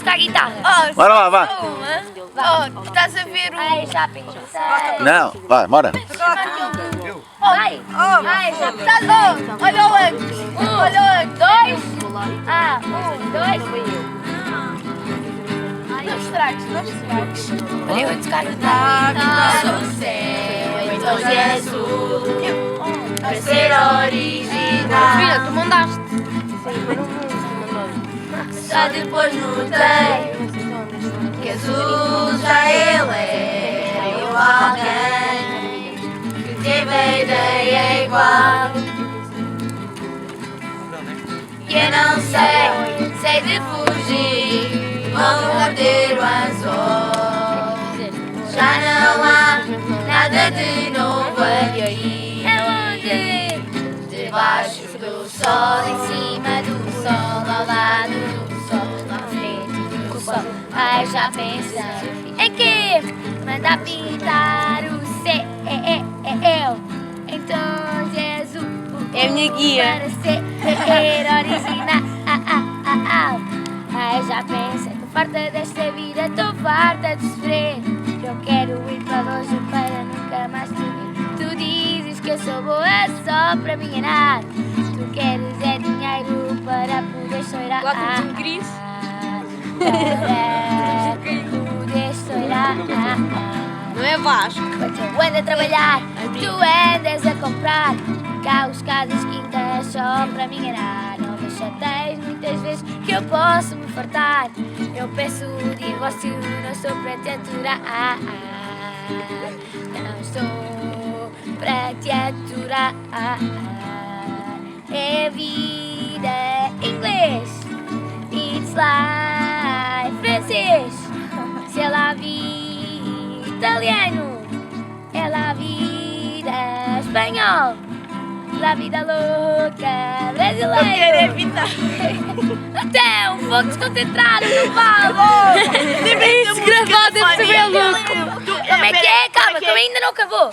tocar guitarra. Bora lá, vai. Estás a ver o... Ai, já pensei. Não, vai, bora. Vai. Ai, já pensei. Olha o antes. Olha o antes. Dois. Ah, dois. Não estragues, não estragues. Olha, eu vou tocar guitarra. Sou céu, então Jesus, para ser original. Filha, tu mandaste. Só depois notei que Jesus já ele era eu alguém que teve a ideia igual. E eu não sei de fugir, vou morder o anzol. Já não há nada de novo aqui. É onde? Debaixo do sol, em cima do sol, ao lado do sol, na frente do sol. Ai, já pensei em que manda pintar o céu. Então Jesus É a minha guia. para ser original. Ai, já pensei, tô farta desta vida, tô farta de sofrer. Eu quero ir para longe para nunca mais te ver. Tu dizes que eu sou boa só para me enganar. Tu queres é dinheiro para poder chorar. Coloca-nos um gris. Para poder chorar. Não é Vasco. Enquanto eu ando a trabalhar, tu andas a comprar carros, casas, quintas só para me enganar. Não me chateias muitas vezes que eu posso me fartar. Eu peço o divórcio, não sou para te aturar. Não estou para te aturar. É vida inglês, it's life francês. Se ela vi italiano, ela vida espanhol. La vida louca brasileira. Eu quero evitar. Até um pouco desconcentrado no vale. Isso, gravado, deve ser bem louco. Como é que é? Calma, que ainda não acabou.